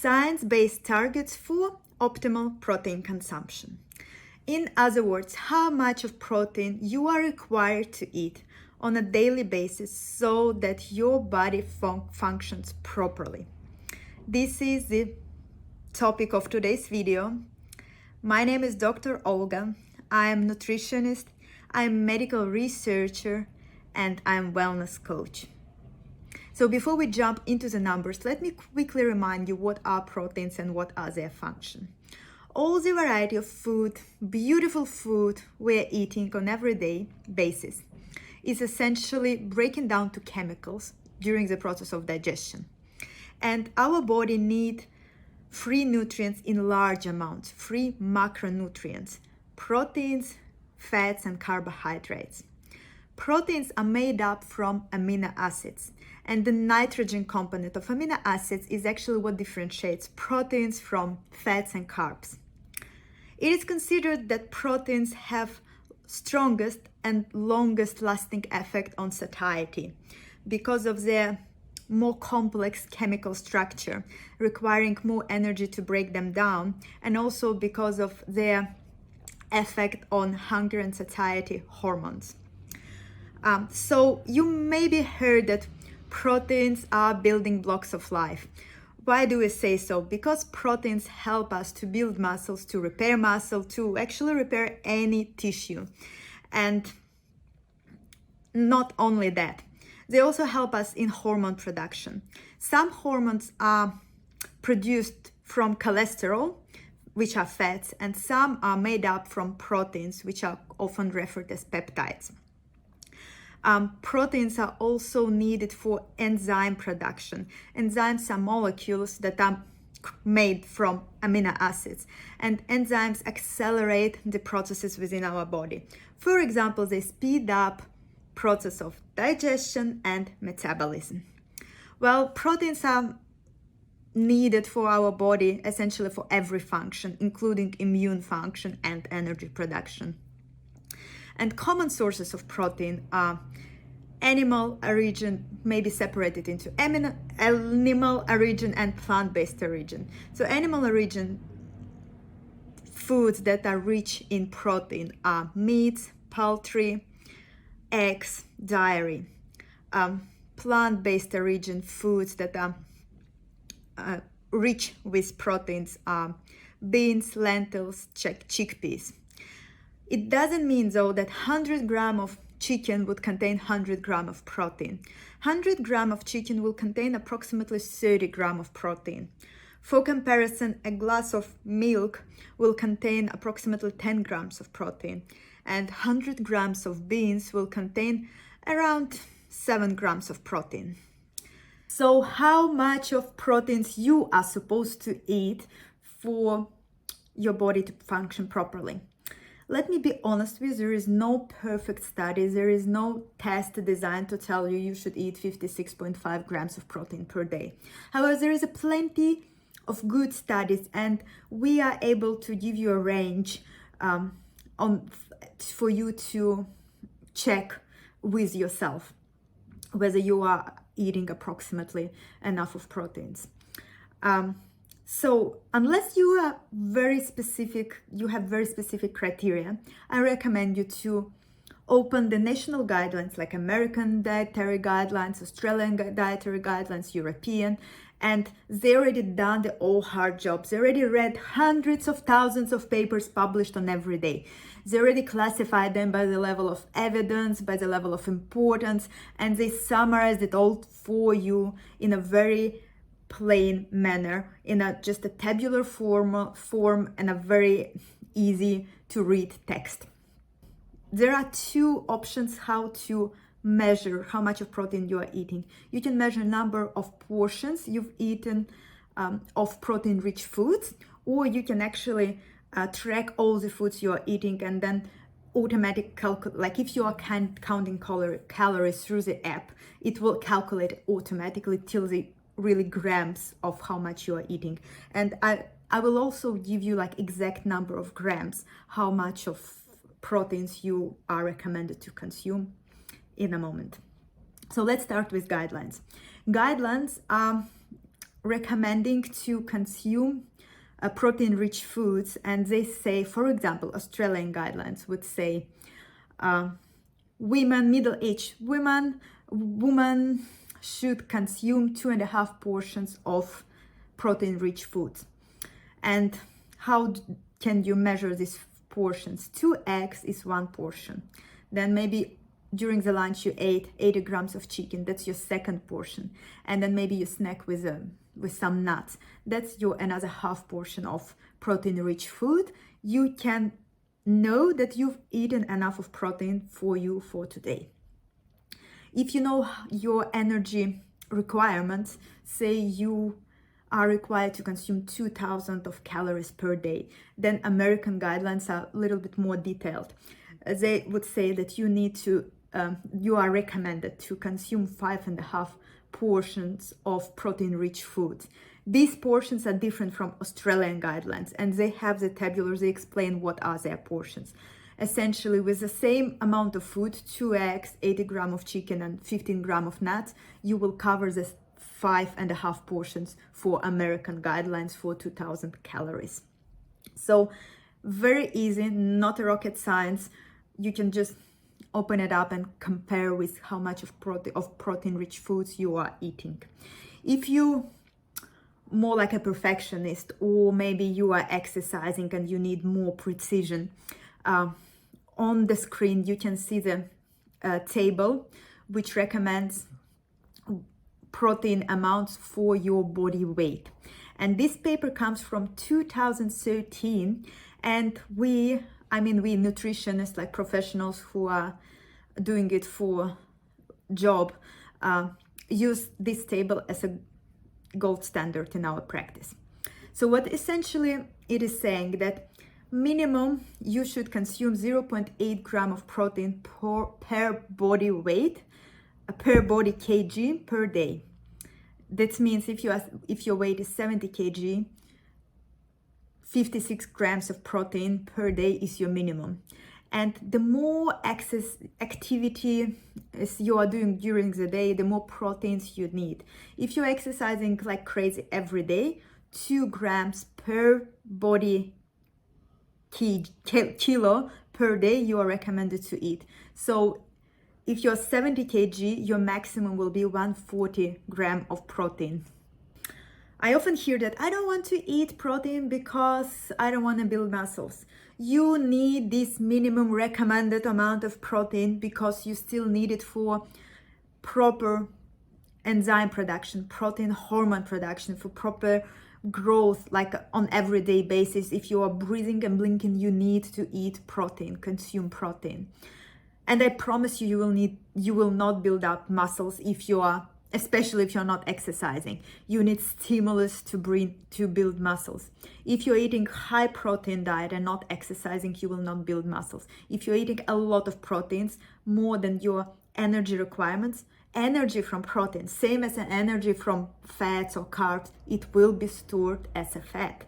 science-based targets for optimal protein consumption. In other words, how much of protein you are required to eat on a daily basis so that your body functions properly. This is the topic of today's video. My name is Dr. Olga. I am nutritionist, I am medical researcher, and I am wellness coach. So before we jump into the numbers, let me quickly remind you what are proteins and what are their function. All the variety of food, beautiful food we're eating on everyday basis is essentially breaking down to chemicals during the process of digestion. And our body needs free nutrients in large amounts, free macronutrients, proteins, fats, and carbohydrates. Proteins are made up from amino acids, and the nitrogen component of amino acids is actually what differentiates proteins from fats and carbs. It is considered that proteins have strongest and longest lasting effect on satiety because of their more complex chemical structure, requiring more energy to break them down, and also because of their effect on hunger and satiety hormones. So you maybe heard that proteins are building blocks of life. Why do we say so? Because proteins help us to build muscles, to repair muscle, to actually repair any tissue. And not only that, they also help us in hormone production. Some hormones are produced from cholesterol, which are fats, and some are made up from proteins, which are often referred as peptides. Proteins are also needed for enzyme production. Enzymes are molecules that are made from amino acids, and enzymes accelerate the processes within our body. For example, they speed up process of digestion and metabolism. Well, proteins are needed for our body essentially for every function, including immune function and energy production. And common sources of protein are animal origin, may be separated into animal origin and plant-based origin. So animal origin foods that are rich in protein are meats, poultry, eggs, dairy. Plant-based origin foods that are rich with proteins are beans, lentils, chickpeas. It doesn't mean though that 100 grams of chicken would contain 100 grams of protein. 100 grams of chicken will contain approximately 30 grams of protein. For comparison, a glass of milk will contain approximately 10 grams of protein, and 100 grams of beans will contain around 7 grams of protein. So how much of proteins you are supposed to eat for your body to function properly? Let me be honest with you, there is no perfect study, there is no test designed to tell you you should eat 56.5 grams of protein per day. However, there is a plenty of good studies, and we are able to give you a range for you to check with yourself whether you are eating approximately enough of proteins. So unless you are you have very specific criteria, I recommend you to open the national guidelines like American Dietary Guidelines, Australian Dietary Guidelines, European, and they already done the all hard jobs. They already read hundreds of thousands of papers published on every day. They already classified them by the level of evidence, by the level of importance, and they summarized it all for you in a very plain manner, in just a tabular form and a very easy to read text. There are two options how to measure how much of protein you are eating. You can measure number of portions you've eaten of protein rich foods, or you can actually track all the foods you are eating and then automatic calculate, like if you are counting calories through the app, it will calculate automatically till the really grams of how much you are eating. And I will also give you like exact number of grams, how much of proteins you are recommended to consume in a moment. So let's start with guidelines. Guidelines are recommending to consume protein-rich foods, and they say, for example, Australian guidelines would say women, middle-aged women should consume 2.5 portions of protein-rich foods. And how can you measure these portions? 2 eggs is 1 portion. Then maybe during the lunch you ate 80 grams of chicken, that's your second portion. And then maybe you snack with some nuts, that's your another half portion of protein-rich food. You can know that you've eaten enough of protein for you for today. If you know your energy requirements, say you are required to consume 2,000 of calories per day, then American guidelines are a little bit more detailed. They would say that you need to, you are recommended to consume 5.5 portions of protein-rich foods. These portions are different from Australian guidelines, and they have the tabular, they explain what are their portions. Essentially, with the same amount of food, 2 eggs, 80 grams of chicken, and 15 grams of nuts, you will cover the 5.5 portions for American guidelines for 2,000 calories. So very easy, not a rocket science. You can just open it up and compare with how much of protein-rich foods you are eating. If you more like a perfectionist, or maybe you are exercising and you need more precision, on the screen you can see the table which recommends protein amounts for your body weight. And this paper comes from 2013, and we nutritionists, like professionals who are doing it for job, use this table as a gold standard in our practice. So what essentially it is saying that minimum you should consume 0.8 gram of protein per body weight, per body kg per day. That means if your weight is 70 kg, 56 grams of protein per day is your minimum. And the more activity as you are doing during the day, the more proteins you need. If you're exercising like crazy every day, 2 grams per body kilo per day you are recommended to eat. So if you're 70 kg, your maximum will be 140 gram of protein. I often hear that I don't want to eat protein because I don't want to build muscles. You need this minimum recommended amount of protein because you still need it for proper enzyme production, protein hormone production, for proper growth, like on everyday basis. If you are breathing and blinking, you need to eat protein, consume protein. And I promise you, you will not build up muscles especially if you're not exercising. You need stimulus to build muscles. If you're eating high protein diet and not exercising, you will not build muscles. If you're eating a lot of proteins, more than your energy requirements, energy from protein, same as an energy from fats or carbs, it will be stored as a fat.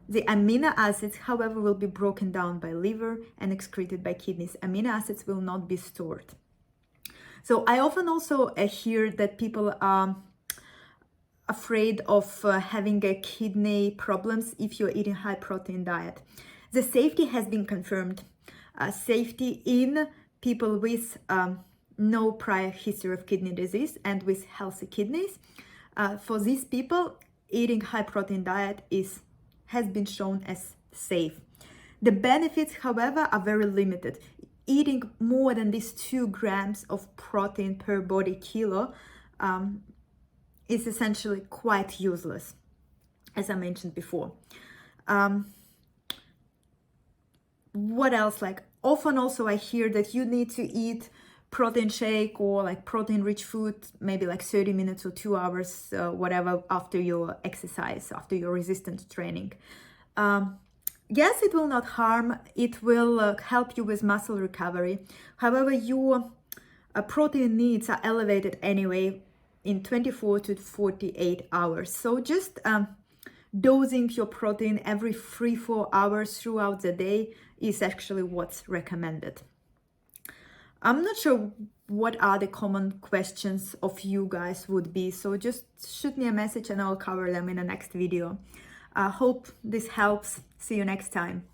The amino acids, however, will be broken down by liver and excreted by kidneys. Amino acids will not be stored. So I often also hear that people are afraid of having kidney problems if you're eating high protein diet. The safety has been confirmed. Safety in people with no prior history of kidney disease and with healthy kidneys. For these people, eating high protein diet has been shown as safe. The benefits, however, are very limited. Eating more than these 2 grams of protein per body kilo is essentially quite useless, as I mentioned before. What else? Like often also I hear that you need to eat protein shake or like protein rich food, maybe like 30 minutes or 2 hours, whatever, after your exercise, after your resistance training. Yes, it will not harm. It will help you with muscle recovery. However, your protein needs are elevated anyway in 24 to 48 hours. So just dosing your protein every 3-4 hours throughout the day is actually what's recommended. I'm not sure what are the common questions of you guys would be. So just shoot me a message and I'll cover them in the next video. Hope this helps. See you next time.